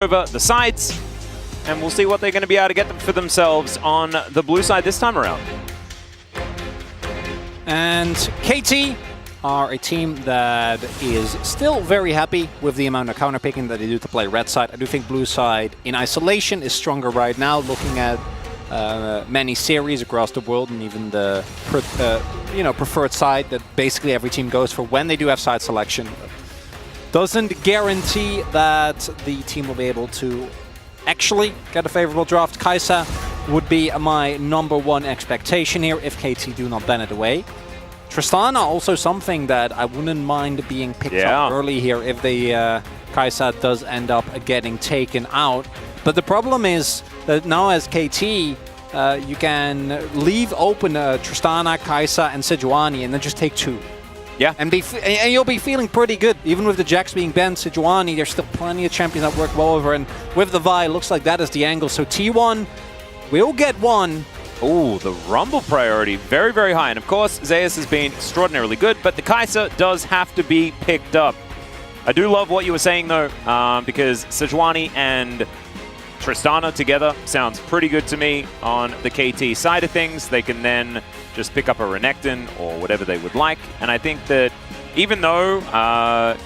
over the sides, and we'll see what they're going to be able to get them for themselves on the blue side this time around. And KT are a team that is still very happy with the amount of counterpicking that they do to play red side. I do think blue side in isolation is stronger right now, looking at many series across the world, and even the preferred side that basically every team goes for when they do have side selection. Doesn't guarantee that the team will be able to actually get a favorable draft. Kai'Sa would be my #1 expectation here if KT do not ban it away. Tristana also something that I wouldn't mind being picked up early here if the Kai'Sa does end up getting taken out. But the problem is that now as KT, you can leave open Tristana, Kai'Sa, and Sejuani, and then just take 2. Yeah. And you'll be feeling pretty good. Even with the Jax being banned, Sejuani, there's still plenty of champions that work well over. And with the Vi, looks like that is the angle. So T1 will get 1. Oh, the Rumble priority, very, very high. And of course, Zeus has been extraordinarily good, but the Kai'Sa does have to be picked up. I do love what you were saying, though, because Sejuani and Tristana together sounds pretty good to me on the KT side of things. They can then just pick up a Renekton or whatever they would like. And I think that even though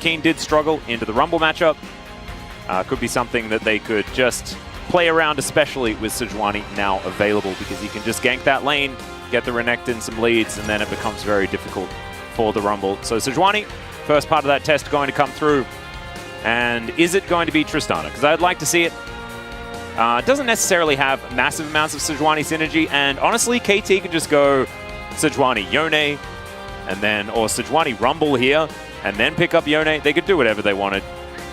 Keen did struggle into the Rumble matchup, could be something that they could just play around, especially with Sejuani now available, because you can just gank that lane, get the Renekton some leads, and then it becomes very difficult for the Rumble. So Sejuani, first part of that test going to come through. And is it going to be Tristana? Because I'd like to see it. It doesn't necessarily have massive amounts of Sejuani synergy, and honestly, KT could just go Sejuani Yone, and then, or Sejuani Rumble here, and then pick up Yone. They could do whatever they wanted,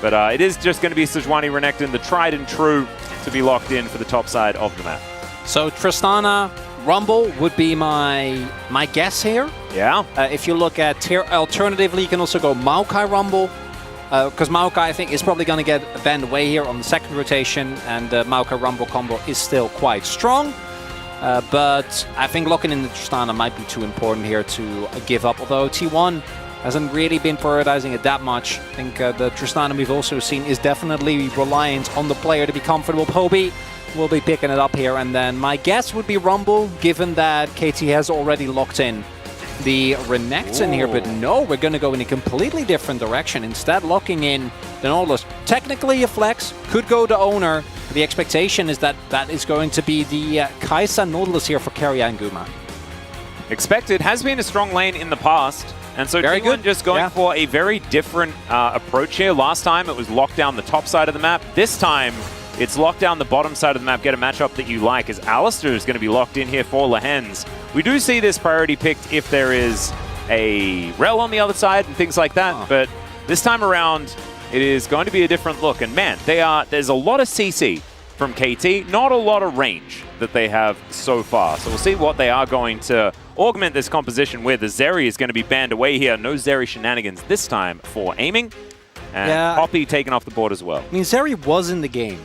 but it is just going to be Sejuani Renekton, the tried and true, to be locked in for the top side of the map. So Tristana Rumble would be my guess here. Yeah. If you look at alternatively, you can also go Maokai Rumble. Because Maokai, I think, is probably going to get banned away here on the second rotation, and the Maokai Rumble combo is still quite strong. But I think locking in the Tristana might be too important here to give up, although T1 hasn't really been prioritizing it that much. I think the Tristana we've also seen is definitely reliant on the player to be comfortable. Poby will be picking it up here, and then my guess would be Rumble, given that KT has already locked in the Renekton here, but no, we're going to go in a completely different direction. Instead, locking in the Nautilus. Technically a flex, could go to Oner. The expectation is that that is going to be the Kai'Sa Nautilus here for Keria and Guma. Expected, has been a strong lane in the past, and so very good. Just going for a very different approach here. Last time it was locked down the top side of the map. This time it's locked down the bottom side of the map. Get a matchup that you like, as Alistair is going to be locked in here for Lehens. We do see this priority picked if there is a Rel on the other side and things like that, but this time around it is going to be a different look. And man, there's a lot of CC from KT, not a lot of range that they have so far. So we'll see what they are going to augment this composition with. The Zeri is going to be banned away here. No Zeri shenanigans this time for aiming. And Poppy taken off the board as well. I mean, Zeri was in the game,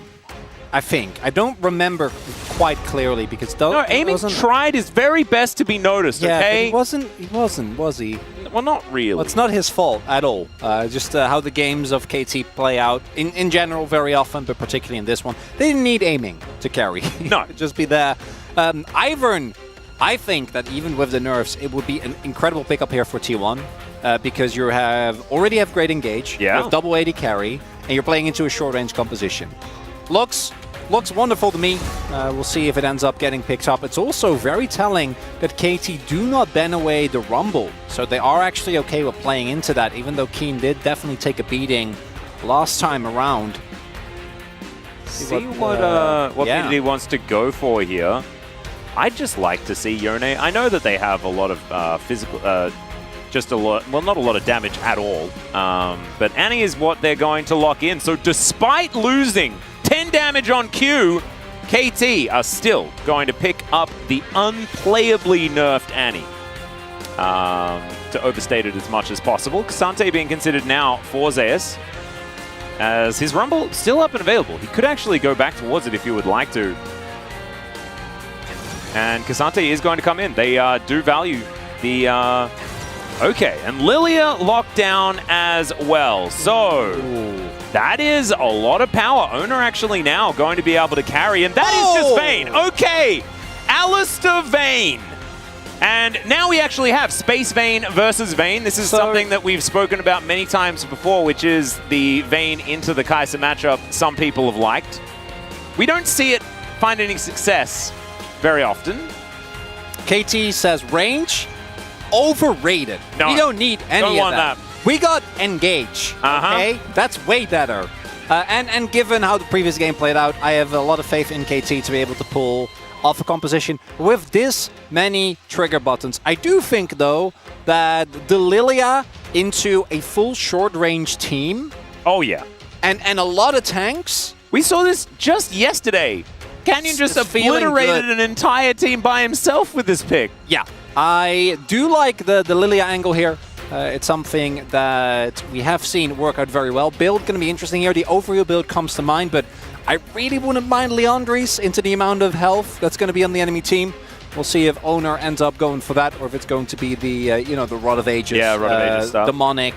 I think. I don't remember quite clearly because aiming tried his very best to be noticed, okay? But he wasn't, was he? Well, not really. Well, it's not his fault at all. Just how the games of KT play out in general very often, but particularly in this one. They didn't need aiming to carry. No. Just be there. Ivern, I think that even with the nerfs, it would be an incredible pickup here for T1 because you already have great engage, you have double AD carry, and you're playing into a short-range composition. Looks wonderful to me. We'll see if it ends up getting picked up. It's also very telling that KT do not ban away the Rumble. So they are actually okay with playing into that, even though Keen did definitely take a beating last time around. See what PDD wants to go for here. I'd just like to see Yone. I know that they have a lot of physical, just a lot, well, not a lot of damage at all. But Annie is what they're going to lock in. So despite losing 10 damage on Q, KT are still going to pick up the unplayably nerfed Annie. To overstate it as much as possible. K'Sante being considered now for Zeus, as his Rumble still up and available. He could actually go back towards it if he would like to. And K'Sante is going to come in. They do value the Okay, and Lilia locked down as well. So that is a lot of power. Oner actually now going to be able to carry, and that is just Vayne. Okay, Alistair Vayne. And now we actually have Space Vayne versus Vayne. This is something that we've spoken about many times before, which is the Vayne into the Kai'Sa matchup some people have liked. We don't see it find any success very often. KT says range, overrated. No, we don't need any of that. that. We got engage, okay? That's way better. And given how the previous game played out, I have a lot of faith in KT to be able to pull off a composition with this many trigger buttons. I do think, though, that the Lilia into a full short-range team... Oh, yeah. And a lot of tanks... We saw this just yesterday. Canyon just obliterated an entire team by himself with this pick. Yeah, I do like the Lilia angle here. It's something that we have seen work out very well. Build going to be interesting here. The overview build comes to mind, but I really wouldn't mind Leandri's into the amount of health that's going to be on the enemy team. We'll see if Oner ends up going for that, or if it's going to be the the Rod of Ages, Rod of Ages stuff. demonic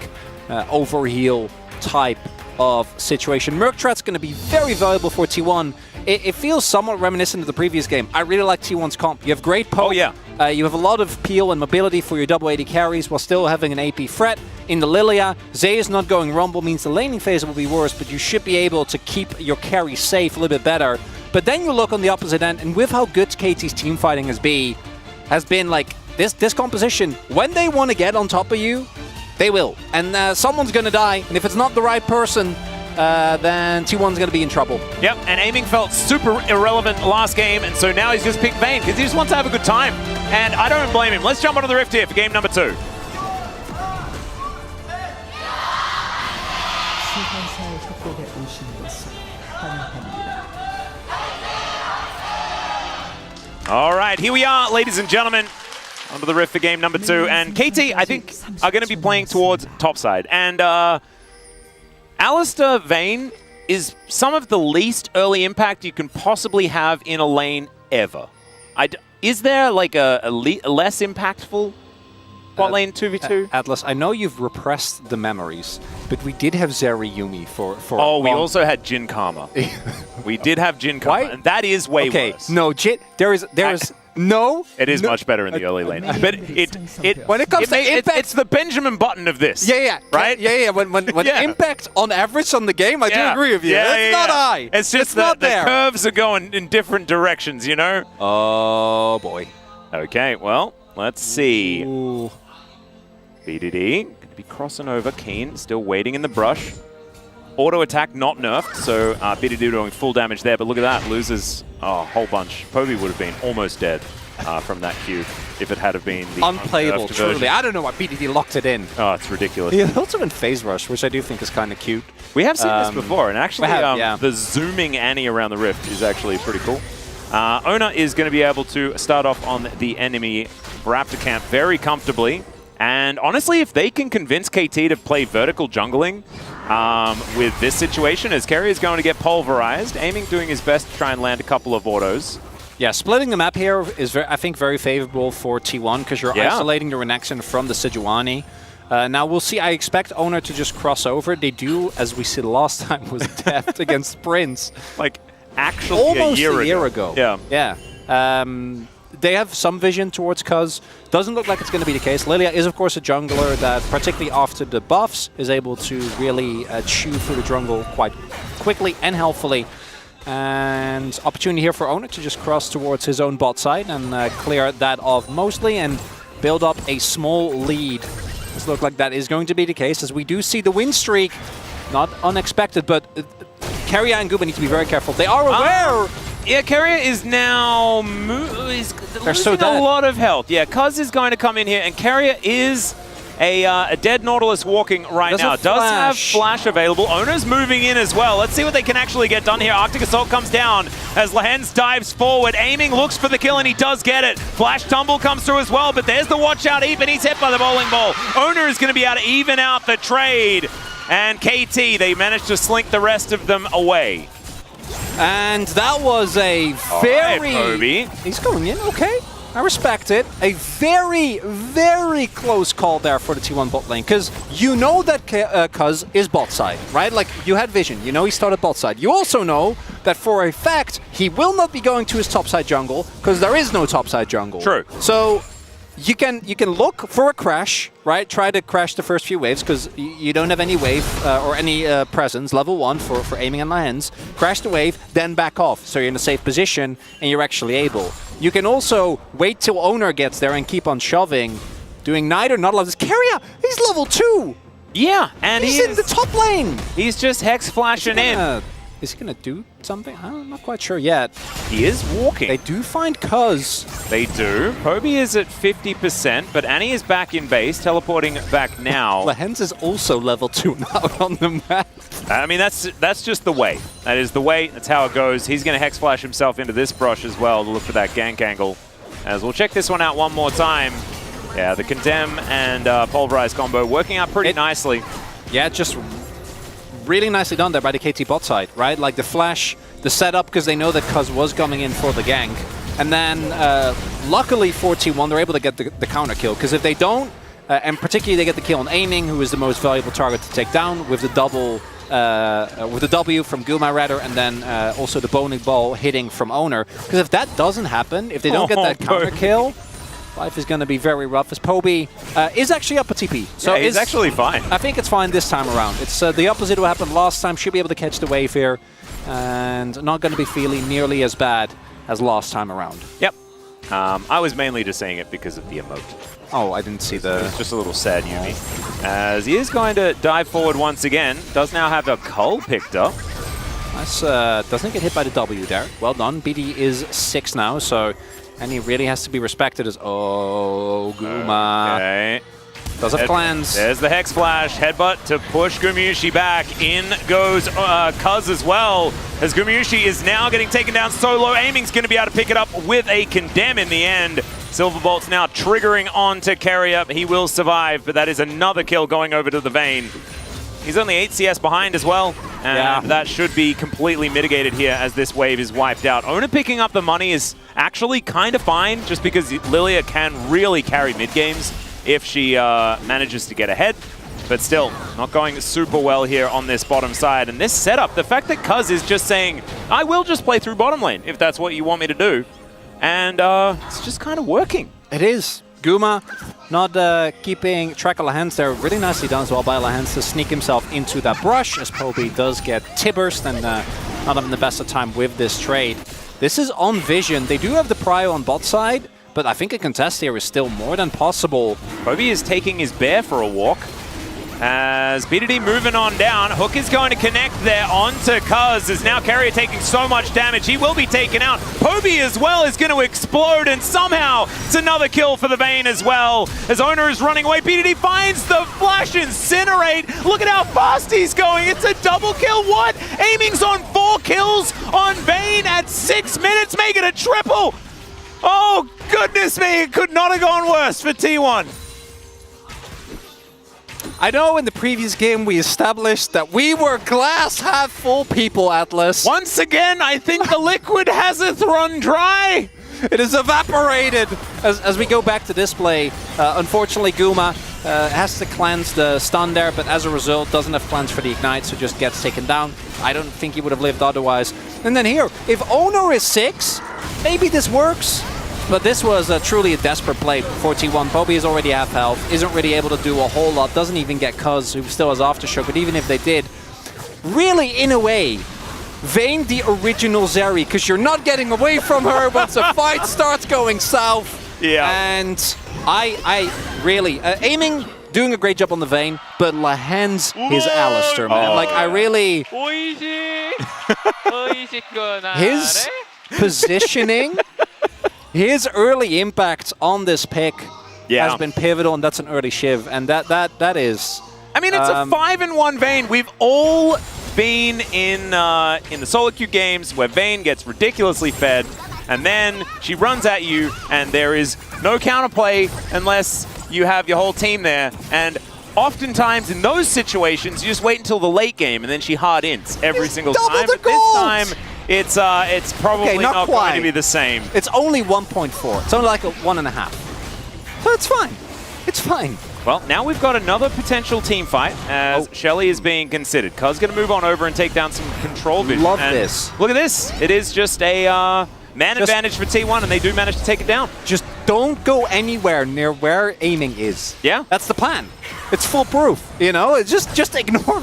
overheal type of situation. Merctrat's going to be very valuable for T1. It feels somewhat reminiscent of the previous game. I really like T1's comp. You have great poke. Oh, yeah. You have a lot of peel and mobility for your double AD carries while still having an AP threat. In the Lilia, Zeus not going Rumble means the laning phase will be worse, but you should be able to keep your carry safe a little bit better. But then you look on the opposite end, and with how good KT's team fighting has been like this composition, when they want to get on top of you, they will. And someone's going to die, and if it's not the right person, then T1's going to be in trouble. Yep, and aiming felt super irrelevant last game, and so now he's just picked Vayne because he just wants to have a good time. And I don't blame him. Let's jump onto the Rift here for game number 2. All right, here we are, ladies and gentlemen, onto the Rift for game number 2. And KT, I think, are going to be playing towards topside. And Alistair Vayne is some of the least early impact you can possibly have in a lane ever. Is there like a less impactful bot lane 2v2? Atlas, I know you've repressed the memories, but we did have Zeri Yuumi for Oh, we also had Jin Karma. We did have Jin Karma, and that is way worse. No, there is no. It is much better in the early lane, but when it comes to impact, it's the Benjamin Button of this. Yeah, right. Yeah. When impact on average on the game, I do agree with you. It's not high. It's just that the curves are going in different directions, you know. Oh boy. Okay, well, let's see. Ooh. BDD going to be crossing over. Keen still waiting in the brush. Auto attack not nerfed, so BDD doing full damage there, but look at that, loses a whole bunch. Poby would have been almost dead from that Q if it had have been the unplayable, truly. I don't know why BDD locked it in. Oh, it's ridiculous. He also went phase rush, which I do think is kind of cute. We have seen this before, and actually yeah. the zooming Annie around the Rift is actually pretty cool. Oner is going to be able to start off on the enemy Raptor camp very comfortably. And honestly, if they can convince KT to play vertical jungling with this situation, as Keria is going to get pulverized, aiming doing his best to try and land a couple of autos. Yeah, splitting the map here is, I think, very favorable for T1 because you're isolating the Renekton from the Sejuani. Now, we'll see. I expect Oner to just cross over. They do, as we said last time, was deft against Prince. Like, actually almost a year ago. Yeah. They have some vision towards Cuz. Doesn't look like it's going to be the case. Lilia is, of course, a jungler that, particularly after the buffs, is able to really chew through the jungle quite quickly and healthfully. And opportunity here for Oner to just cross towards his own bot side and clear that off mostly and build up a small lead. Does look like that is going to be the case, as we do see the win streak. Not unexpected, but Keria and Guba need to be very careful. They are aware. Yeah, Keria is now losing a lot of health. Yeah, Cuz is going to come in here, and Keria is a dead Nautilus walking right now. Does have Flash available. Oner's moving in as well. Let's see what they can actually get done here. Arctic Assault comes down as Lehens dives forward. Aiming, looks for the kill, and he does get it. Flash Tumble comes through as well, but there's the watch out heap, and he's hit by the bowling ball. Oner is going to be able to even out the trade. And KT, they managed to slink the rest of them away. And that was a very... Poby. He's going in, okay. I respect it. A very, very close call there for the T1 bot lane, because you know that Cuz is bot side, right? Like, you had vision. You know he started bot side. You also know that for a fact, he will not be going to his top side jungle, because there is no top side jungle. True. So you can look for a crash, right? Try to crash the first few waves, because you don't have any wave or any presence, level 1 for aiming at lands. Crash the wave, then back off, so you're in a safe position, and you're actually able. You can also wait till Oner gets there and keep on shoving, doing neither, not allowed. Keria, he's level 2! Yeah, and he's in the top lane! He's just hex flashing in. Is he gonna do something? I'm not quite sure yet. He is walking. They do find Cuz. They do. Poby is at 50%, but Annie is back in base, teleporting back now. Lahens is also level 2 now on the map. I mean, that's just the way. That is the way. That's how it goes. He's going to hex flash himself into this brush as well to look for that gank angle. As we'll check this one out one more time. Yeah, the Condemn and Pulverize combo working out pretty nicely. Yeah, just really nicely done there by the KT bot side, right? Like the flash, the setup, because they know that Cuz was coming in for the gank. And then, luckily for T1, they're able to get the counter kill, because if they don't, and particularly they get the kill on aiming, who is the most valuable target to take down, with the double, with the W from Guma rather, and then also the bowling ball hitting from Oner. Because if that doesn't happen, if they don't get that counter kill, life is going to be very rough, as Poby is actually up a TP. So yeah, he's actually fine. I think it's fine this time around. It's the opposite of what happened last time. Should be able to catch the wave here, and not going to be feeling nearly as bad as last time around. Yep. I was mainly just saying it because of the emote. Oh, I didn't see the... It's just a little sad Yuumi. As he is going to dive forward once again. Does now have a cull picked up. Nice. Doesn't get hit by the W there. Well done. BD is 6 now, so... And he really has to be respected as... Oh, Guma. Okay. Does have plans. There's the Hex Flash. Headbutt to push Gumayusi back. In goes Cuz as well. As Gumayusi is now getting taken down solo. Aiming's going to be able to pick it up with a Condemn in the end. Silverbolt's now triggering onto Keria. He will survive, but that is another kill going over to the Vayne. He's only 8 CS behind as well, and that should be completely mitigated here as this wave is wiped out. Oner picking up the money is actually kind of fine, just because Lilia can really carry mid-games if she manages to get ahead. But still, not going super well here on this bottom side. And this setup, the fact that Cuz is just saying, I will just play through bottom lane if that's what you want me to do. And it's just kind of working. It is. Guma not keeping track of Lahens there. Really nicely done as well by Lahens to sneak himself into that brush, as Poby does get T-burst and not having the best of time with this trade. This is on vision. They do have the prio on bot side, but I think a contest here is still more than possible. Poby is taking his bear for a walk. As BDD moving on down, Hook is going to connect there onto Cuz, as now Keria taking so much damage, he will be taken out. Poby as well is going to explode, and somehow it's another kill for the Vayne as well. As Oner is running away, BDD finds the flash incinerate. Look at how fast he's going, it's a double kill, what? Aiming's on 4 kills on Vayne at 6 minutes, make it a triple. Oh goodness me, it could not have gone worse for T1. I know in the previous game we established that we were glass half full people, Atlas. Once again, I think the liquid hasn't run dry. It is evaporated. As we go back to display, unfortunately Guma has to cleanse the stun there, but as a result doesn't have plans for the ignite, so just gets taken down. I don't think he would have lived otherwise. And then here, if Oner is 6, maybe this works. But this was truly a desperate play for T1. Poby is already half health, isn't really able to do a whole lot, doesn't even get Cuz, who still has Aftershock, but even if they did, really, in a way, Vayne the original Zeri, because you're not getting away from her once the fight starts going south. Yeah. And I really, aiming, doing a great job on the Vayne, but Lahens is Alistair, man. Like, I really... His positioning... His early impact on this pick has been pivotal, and that's an early shiv, and that is... I mean, it's a 5-in-1 Vayne. We've all been in the solo queue games where Vayne gets ridiculously fed, and then she runs at you, and there is no counterplay unless you have your whole team there. And oftentimes in those situations, you just wait until the late game, and then she hard ints every single time. But this time, it's probably not going to be the same. It's only 1.4. It's only like a 1.5. So it's fine. It's fine. Well, now we've got another potential team fight as Shelly is being considered. Cuz going to move on over and take down some control vision. Love this. Look at this. It is just a man advantage for T1, and they do manage to take it down. Just don't go anywhere near where aiming is. Yeah. That's the plan. It's foolproof, you know? It's just ignore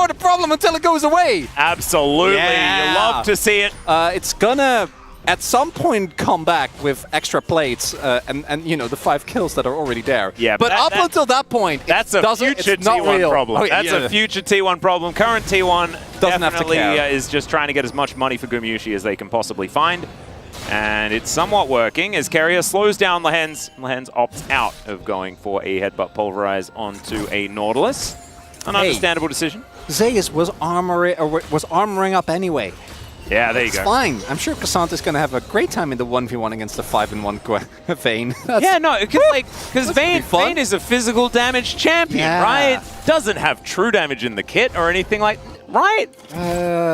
the problem until it goes away. Absolutely. Yeah. You love to see it. It's gonna at some point come back with extra plates and you know the 5 kills that are already there. Yeah, but up until that point, that's a future T1 problem. Oh, yeah, that's a future T1 problem. Current T1 doesn't definitely have to care. Is just trying to get as much money for Gumayusi as they can possibly find. And it's somewhat working as Keria slows down Lehens. Lehens opts out of going for a headbutt pulverize onto a Nautilus. An understandable decision. Zeus was armoring up anyway. Yeah, there you go. It's fine. I'm sure Cassandra's going to have a great time in the 1v1 against the 5-1 Vayne. Yeah, no, because Vayne is a physical damage champion, right? Doesn't have true damage in the kit or anything like right?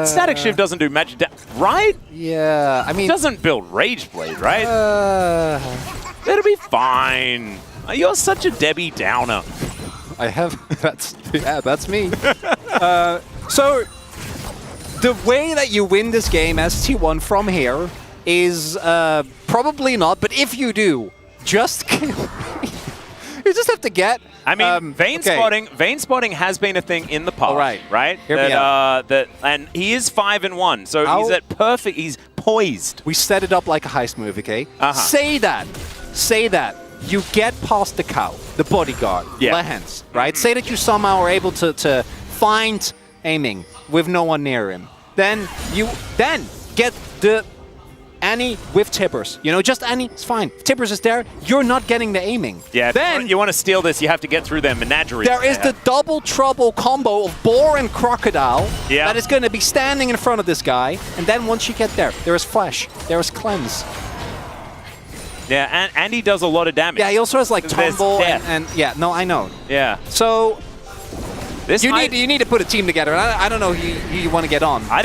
Static Shiv doesn't do magic damage, right? Yeah, I mean... Doesn't build Rage Blade, right? It'll be fine. You're such a Debbie Downer. I have... that's me. So... The way that you win this game as T1 from here is probably not, but if you do, just kill me. You just have to get... I mean, Vayne spotting has been a thing in the past, right? Hear me out. And he is 5-1, so he's at perfect, he's poised. We set it up like a heist movie, okay? Say that. You get past the cow, the bodyguard, Lehens, right? Say that you somehow are able to find aiming with no one near him. Then you get the Annie with Tippers. You know, just Annie, it's fine. If Tippers is there, you're not getting the aiming. Yeah, then you want to steal this, you have to get through their menagerie. There is the double trouble combo of Boar and Crocodile that is going to be standing in front of this guy. And then once you get there, there is Flash, there is Cleanse. Yeah, and Andy does a lot of damage. Yeah, he also has like Tumble and yeah, no, I know. Yeah. So... You need to put a team together. I don't know who you want to get on. I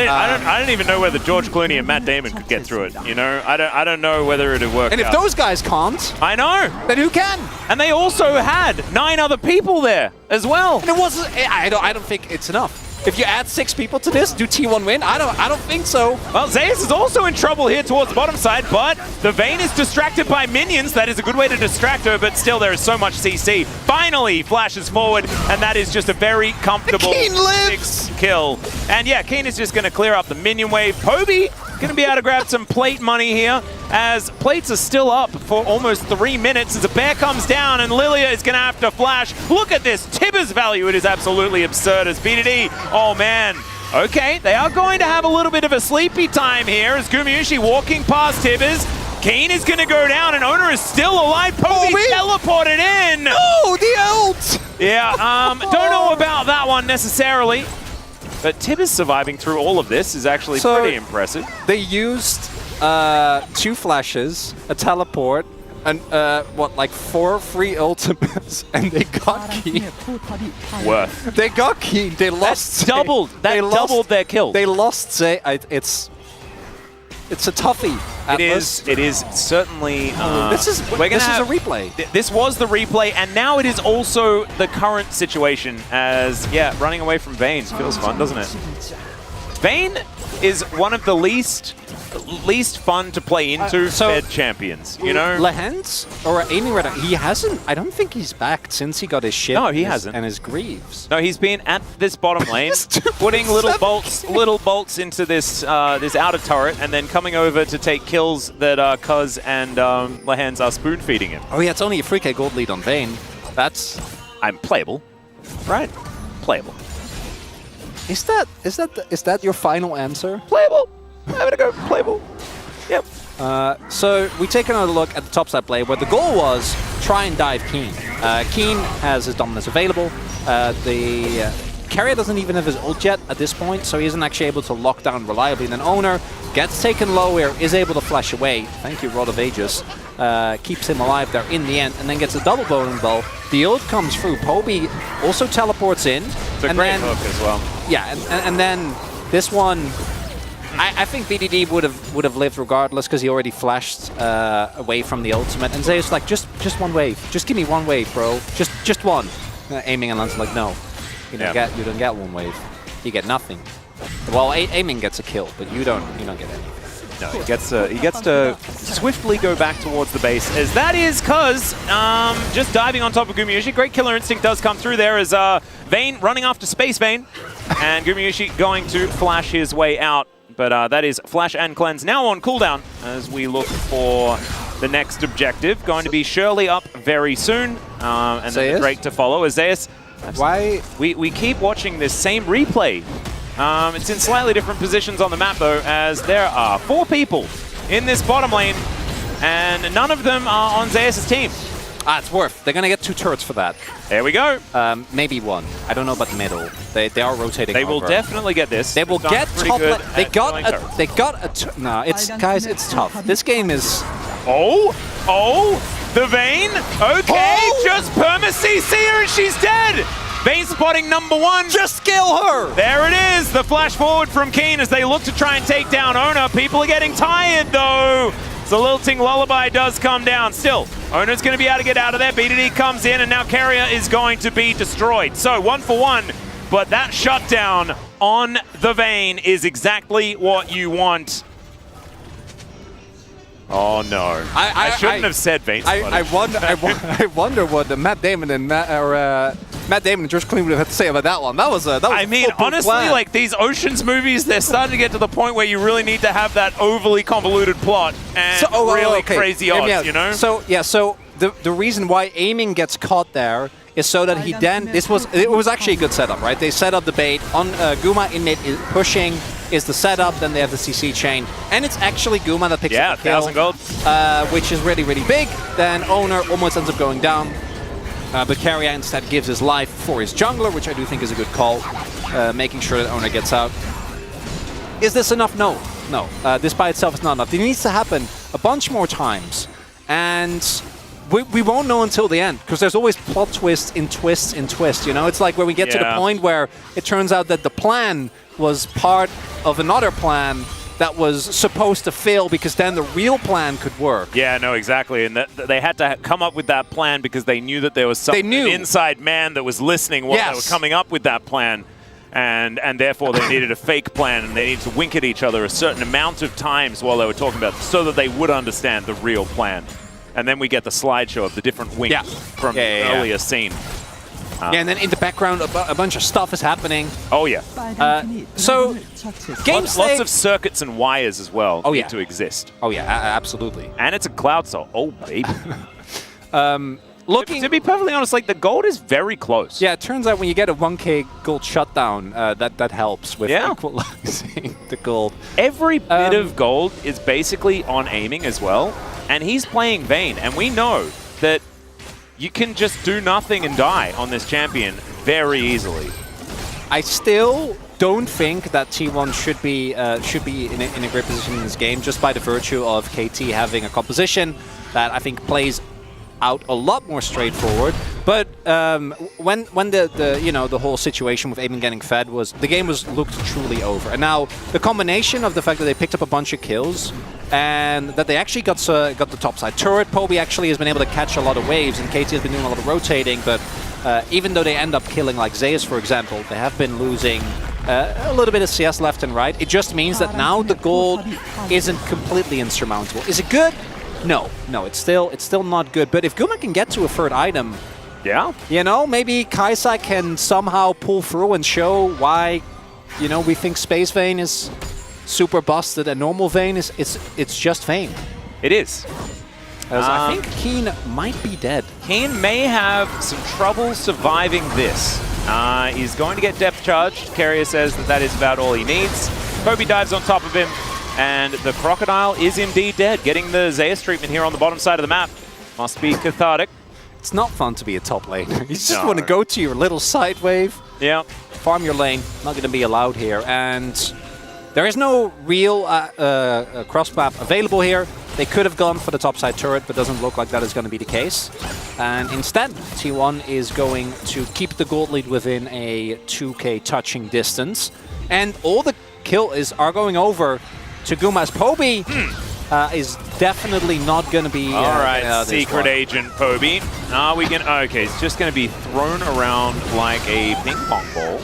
don't even know whether George Clooney and Matt Damon could get through it. You know, I don't know whether it'd work. And if those guys can't, I know. Then who can? And they also had 9 other people there as well. And it wasn't. I don't think it's enough. If you add 6 people to this, do T1 win? I don't think so. Well, Zeus is also in trouble here towards the bottom side, but the Vayne is distracted by minions. That is a good way to distract her, but still there is so much CC. Finally flashes forward, and that is just a very comfortable 6 kill. And yeah, Keen is just going to clear up the minion wave. Poby going to be able to grab some plate money here, as plates are still up for almost 3 minutes as a bear comes down and Lilia is going to have to flash. Look at this Tibbers value. It is absolutely absurd as BDD. Oh, man. Okay, they are going to have a little bit of a sleepy time here as Gumayusi walking past Tibbers. Keen is going to go down and Oner is still alive. Poby teleported in. Oh, the ult. Yeah, don't know about that one necessarily. But Tibbers surviving through all of this is actually pretty impressive. They used 2 flashes, a teleport, and like 4 free ultimates, and they got Keen. Worth. They got Keen. They lost. Doubled their kills. They lost Zay. It's a toughie. It is certainly. This is a replay. This was the replay, and now it is also the current situation. As running away from Vayne feels fun, doesn't it? Vayne is one of the least fun to play into Fed champions, you know? Lehens or Amy Redder, he hasn't. I don't think he's backed since he got his ship. No, he hasn't. And his Greaves. No, he's been at this bottom lane, putting little bolts into this this outer turret, and then coming over to take kills that Cuz and Lehens are spoon feeding him. Oh yeah, it's only a 3k gold lead on Vayne. I'm playable, right? Playable. Is that your final answer? Playable. I'm gonna go playable. Yep. So we take another look at the topside play where the goal was try and dive Keen. Keen has his dominance available. The Keria doesn't even have his ult yet at this point, so he isn't actually able to lock down reliably. And then Oner gets taken low here, is able to flash away. Thank you, Rod of Aegis. Keeps him alive there in the end, and then gets a double bowling ball. The ult comes through. Poby also teleports in. It's a great hook as well. Yeah, and then this one... I think BDD would have lived regardless because he already flashed away from the ultimate. And Zeus like, just one wave. Just give me one wave, bro. Just one. Aiming and Lance's like, no. You don't get one wave. You get nothing. Well, aiming gets a kill, but you don't get anything. No, he gets to swiftly go back towards the base, as that is because just diving on top of Gumayusi. Great killer instinct does come through there as Vayne running after Space Vayne, and Gumayusi going to flash his way out. But that is Flash and Cleanse now on cooldown as we look for the next objective. Going to be Shirley up very soon, and then the Drake to follow. As Zeus, why we keep watching this same replay. It's in slightly different positions on the map, though, as there are 4 people in this bottom lane, and none of them are on Zeus' team. It's worth. They're going to get 2 turrets for that. There we go. Maybe 1. I don't know about the middle. They are rotating. They will definitely get this. They will get top lane. They got a... No, guys, it's tough. This game is... Oh, the Vayne. Okay, just perma-CC her and she's dead. Vayne spotting number 1. Just kill her! There it is, the flash forward from Keen as they look to try and take down Oner. People are getting tired, though. The lilting lullaby does come down. Still, Oner's going to be able to get out of there. BDD comes in, and now Keria is going to be destroyed. So 1 for 1, but that shutdown on the Vayne is exactly what you want. Oh no! I shouldn't have said Vayne. I wonder what Matt Damon and Matt Damon and Josh Clean would have had to say about that one. That was I mean, honestly, plan. like these Oceans movies, they're starting to get to the point where you really need to have that overly convoluted plot and really crazy odds, you know? So yeah, so the reason why aiming gets caught there is so that he then it was actually a good setup, right? They set up the bait on Guma in mid pushing is the setup, then they have the CC chain, and it's actually Guma that picks up the kill, 1,000 gold, which is really big. Then Oner almost ends up going down, but Keria instead gives his life for his jungler, which I do think is a good call, making sure that Oner gets out. Is this enough? No. This by itself is not enough. It needs to happen a bunch more times, and we won't know until the end, because there's always plot twists in twists in twists, you know? It's like where we get to the point where it turns out that the plan was part of another plan that was supposed to fail, because then the real plan could work. Yeah, no, exactly. And they had to come up with that plan because they knew that there was some inside man that was listening while they were coming up with that plan. And therefore they needed a fake plan, and they needed to wink at each other a certain amount of times while they were talking about it, so that they would understand the real plan. And then we get the slideshow of the different winks from the earlier scene. And then in the background, a bunch of stuff is happening. Oh, yeah. So, lots of circuits and wires as well need to exist. Oh, yeah, absolutely. And it's a Cloud Soul. Oh, baby. To be perfectly honest, like, the gold is very close. Yeah, it turns out when you get a 1k gold shutdown, that helps with equalizing the gold. Every bit of gold is basically on aiming as well. And he's playing Vayne, and we know that you can just do nothing and die on this champion very easily. I still don't think that T1 should be in a great position in this game, just by the virtue of KT having a composition that I think plays out a lot more straightforward. But when the whole situation with Aiden getting fed the game looked truly over. And now the combination of the fact that they picked up a bunch of kills and that they actually got the topside turret. Poby actually has been able to catch a lot of waves, and KT has been doing a lot of rotating. But even though they end up killing like Zeus, for example, they have been losing a little bit of CS left and right. It just means that now the gold isn't completely insurmountable. Is it good? No, it's still not good. But if Guma can get to a third item, you know, maybe Kaisa can somehow pull through and show why, you know, we think Space Vayne is super busted and normal Vayne it's just Vayne. It is. I think Keen might be dead. Keen may have some trouble surviving this. He's going to get depth charged. Keria says that is about all he needs. Poby dives on top of him, and the Crocodile is indeed dead, getting the Zeus treatment here on the bottom side of the map. Must be cathartic. It's not fun to be a top laner. You just want to go to your little side wave. Yeah. Farm your lane. Not going to be allowed here. And there is no real cross map available here. They could have gone for the topside turret, but doesn't look like that is going to be the case. And instead, T1 is going to keep the gold lead within a 2k touching distance. And all the kill are going over to Gumas. Poby is definitely not going to be... All right, secret agent Poby. Are we going to... Okay, it's just going to be thrown around like a ping pong ball.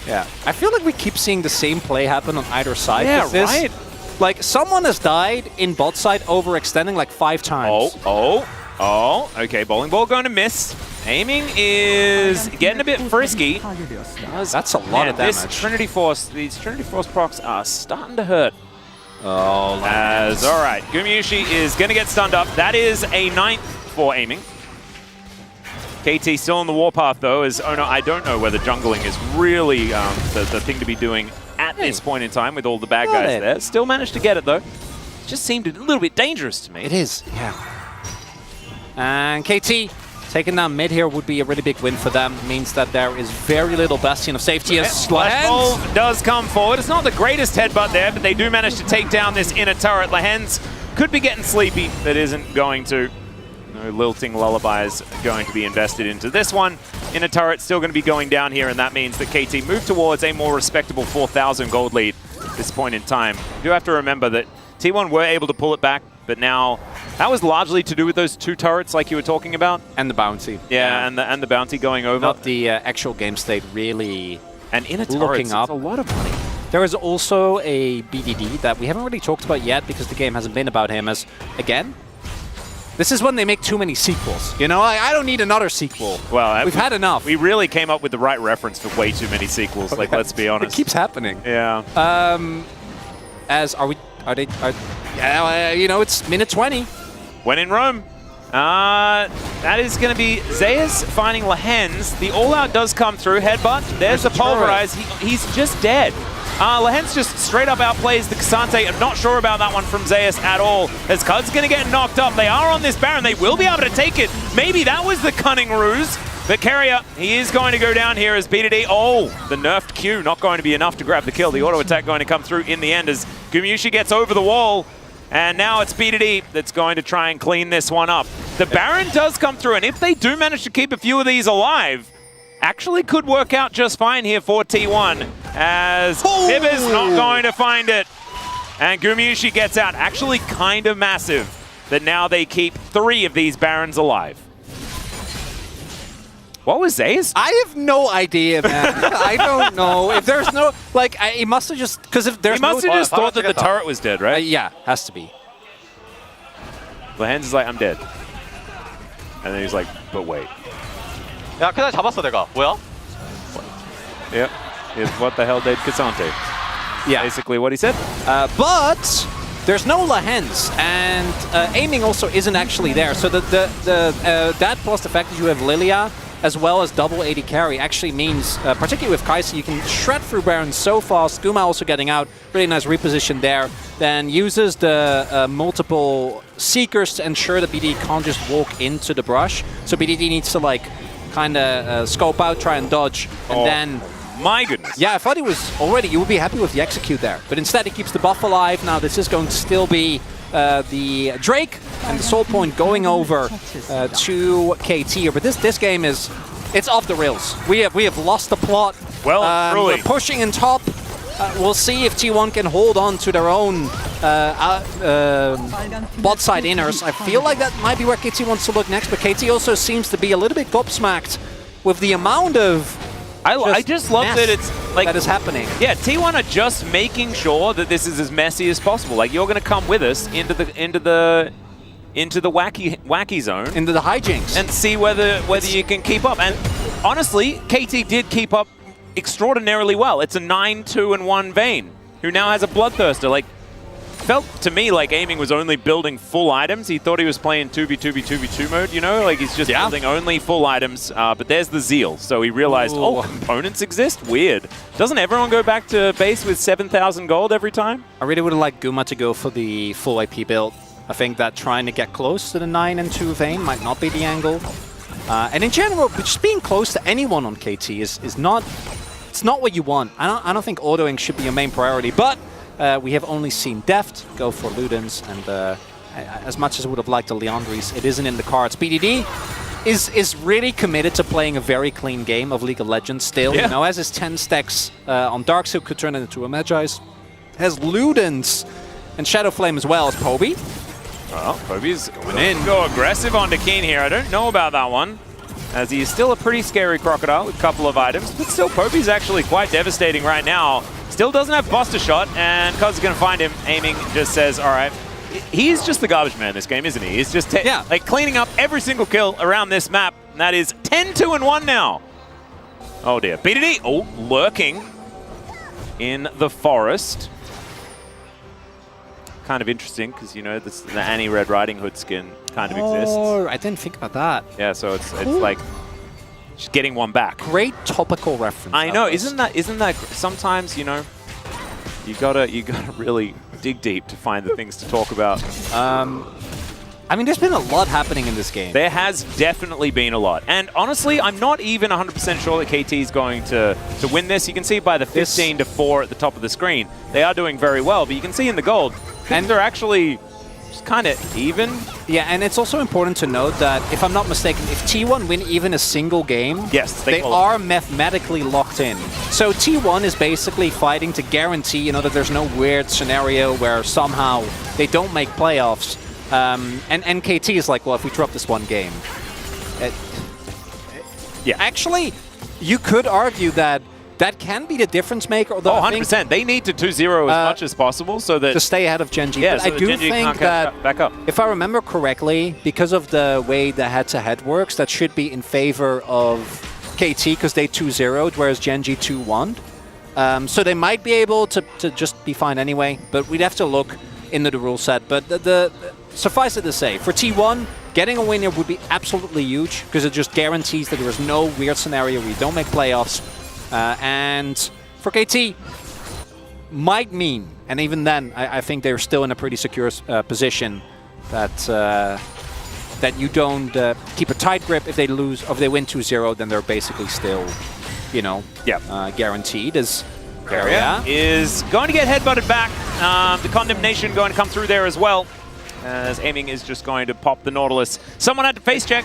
Yeah, I feel like we keep seeing the same play happen on either side. Yeah, right. Like, someone has died in bot side overextending like 5 times. Oh, okay, bowling ball going to miss. Aiming is getting a bit frisky. That's a lot of damage. These Trinity Force procs are starting to hurt. Oh, all right, Gumayusi is going to get stunned up. That is a 9th for aiming. KT still on the warpath though, as Oner, I don't know whether jungling is really the thing to be doing at this point in time with all the bad guys there. Still managed to get it though. Just seemed a little bit dangerous to me. It is, yeah. And KT taking down mid here would be a really big win for them. Means that there is very little bastion of safety as Splash does come forward. It's not the greatest headbutt there, but they do manage to take down this inner turret. Lahens could be getting sleepy, but isn't going to. No lilting lullabies going to be invested into this one. Inner turret still going to be going down here, and that means that KT move towards a more respectable 4,000 gold lead at this point in time. You do have to remember that T1 were able to pull it back, but now that was largely to do with those 2 turrets like you were talking about. And the bounty. Yeah, and the bounty going over. Not the actual game state really and inner turrets, up. It's a lot of money. There is also a BDD that we haven't really talked about yet because the game hasn't been about him as, again, this is when they make too many sequels. You know, I don't need another sequel. Well, we've had enough. We really came up with the right reference for way too many sequels. Like, let's be honest. It keeps happening. Yeah. You know, it's minute 20. When in Rome. That is going to be Zeus finding Lahens. The all-out does come through. Headbutt. There's the pulverize. He's just dead. Lahens just straight up outplays the Cassante. I'm not sure about that one from Zeus at all. As Cud's going to get knocked up. They are on this Baron. They will be able to take it. Maybe that was the cunning ruse. But Keria, he is going to go down here as BDD. Oh, the nerfed Q not going to be enough to grab the kill. The auto attack going to come through in the end as Gumayusi gets over the wall. And now it's BDD that's going to try and clean this one up. The Baron does come through, and if they do manage to keep a few of these alive, actually could work out just fine here for T1, as Tibber's not going to find it. And Gumayusi gets out. Actually kind of massive that now they keep 3 of these Barons alive. What was Zeus? I have no idea, man. I don't know. If there's no, like, he must have just, because if there's he must have just thought that the turret was dead, right? Yeah, has to be. Lahens is like, I'm dead. And then he's like, but wait. 야, 그냥 잡았어 내가. 뭐야? Yep. What the hell did Cassante? Yeah. Basically what he said. But there's no Lahens, and aiming also isn't actually there. So that plus the fact that you have Lilia as well as double 80 carry actually means, particularly with Kai'Sa, you can shred through Baron so fast. Guma also getting out. Really nice reposition there. Then uses the multiple Seekers to ensure that BDD can't just walk into the brush. So BDD needs to, like, kind of scope out, try and dodge, and then... My goodness. Yeah, I thought he was already, you would be happy with the execute there. But instead he keeps the buff alive. Now this is going to still be the Drake and the soul point going over to KT here. But this game is, it's off the rails. We have lost the plot. Well, truly. We're pushing in top. We'll see if T1 can hold on to their own bot side inners. I feel like that might be where KT wants to look next, but KT also seems to be a little bit gobsmacked with the amount of I just love that it's like that is happening. Yeah, T1 are just making sure that this is as messy as possible. Like, you're going to come with us into the wacky zone, into the hijinks, and see whether you can keep up. And honestly, KT did keep up extraordinarily well. It's a 9-2-1 Vayne who now has a Bloodthirster. Like, felt to me like aiming was only building full items. He thought he was playing 2v2v2v2 mode, you know? Like, he's just building only full items. But there's the Zeal. So he realized, oh, components exist? Weird. Doesn't everyone go back to base with 7,000 gold every time? I really would have liked Guma to go for the full AP build. I think that trying to get close to the 9-2 Vayne might not be the angle. And in general, just being close to anyone on KT is not... It's not what you want. I don't think autoing should be your main priority, but we have only seen Deft go for Ludens, and as much as I would have liked the Leandries, it isn't in the cards. BDD is really committed to playing a very clean game of League of Legends still. Yeah. You know, has his 10 stacks on Darkseid, could turn it into a Magi's. Has Ludens and Shadow Flame as well as Poby. Well, Poby's going in. Go aggressive onto Keen here. I don't know about that one, as he's still a pretty scary crocodile with a couple of items. But still, Poby's actually quite devastating right now. Still doesn't have Buster Shot, and Cuz is going to find him. Aiming just says, all right. He's just the garbage man in this game, isn't he? He's just like cleaning up every single kill around this map. And that is 10-2-1 now. Oh dear. BDD, lurking in the forest. Kind of interesting because, you know, the Annie Red Riding Hood skin kind of exists. Oh, I didn't think about that. Yeah, so it's like just getting one back. Great topical reference. I know, isn't that sometimes, you know, you gotta really dig deep to find the things to talk about. I mean, there's been a lot happening in this game. There has definitely been a lot. And honestly, I'm not even 100% sure that KT is going to win this. You can see by the 15-4 at the top of the screen. They are doing very well, but you can see in the gold, and they're actually just kind of even. Yeah, and it's also important to note that, if I'm not mistaken, if T1 win even a single game, yes, they are mathematically locked in. So T1 is basically fighting to guarantee, you know, that there's no weird scenario where somehow they don't make playoffs. And KT is like, well, if we drop this one game. Yeah. Actually, you could argue that that can be the difference maker. Although 100%. They need to 2-0 as much as possible so that... to stay ahead of Gen G. Yeah, but so I do Gen G think can't back up. If I remember correctly, because of the way the head-to-head works, that should be in favor of KT because they 2-0'd, whereas Gen G 2-1'd. So they might be able to just be fine anyway, but we'd have to look into the rule set. But suffice it to say, for T1, getting a win here would be absolutely huge because it just guarantees that there is no weird scenario where you don't make playoffs. And for KT, might mean, and even then, I think they're still in a pretty secure position that that you don't keep a tight grip. If they lose, or if they win 2-0, then they're basically still, you know, guaranteed. As Keria is going to get headbutted back. The condemnation going to come through there as well, as aiming is just going to pop the Nautilus. Someone had to face check.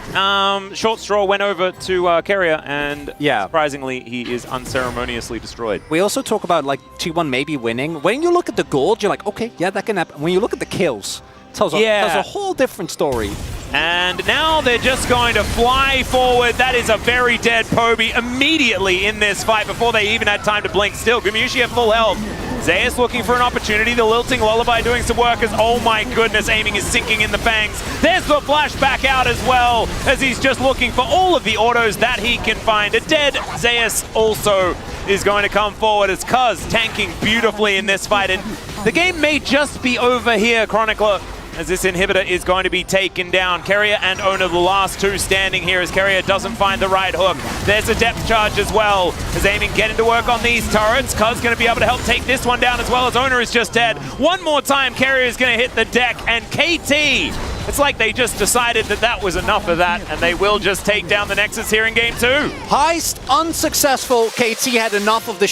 Short Straw went over to Keria, and surprisingly, he is unceremoniously destroyed. We also talk about like T1 maybe winning. When you look at the gold, you're like, okay, yeah, that can happen. When you look at the kills, it tells a whole different story. And now they're just going to fly forward. That is a very dead Poby immediately in this fight before they even had time to blink. Still, Gumayusi at full health. Zeus looking for an opportunity. The Lilting Lullaby doing some work as, oh my goodness, aiming is sinking in the fangs. There's the flash back out as well, as he's just looking for all of the autos that he can find. A dead Zeus also is going to come forward as Cuz tanking beautifully in this fight. And the game may just be over here, Chronicler, as this inhibitor is going to be taken down. Keria and Oner, the last two standing here, as Keria doesn't find the right hook. There's a depth charge as well, as aiming getting to work on these turrets. Cuz going to be able to help take this one down as well, as Oner is just dead. One more time, Keria is going to hit the deck, and KT, it's like they just decided that that was enough of that, and they will just take down the Nexus here in Game 2. Heist unsuccessful. KT had enough of the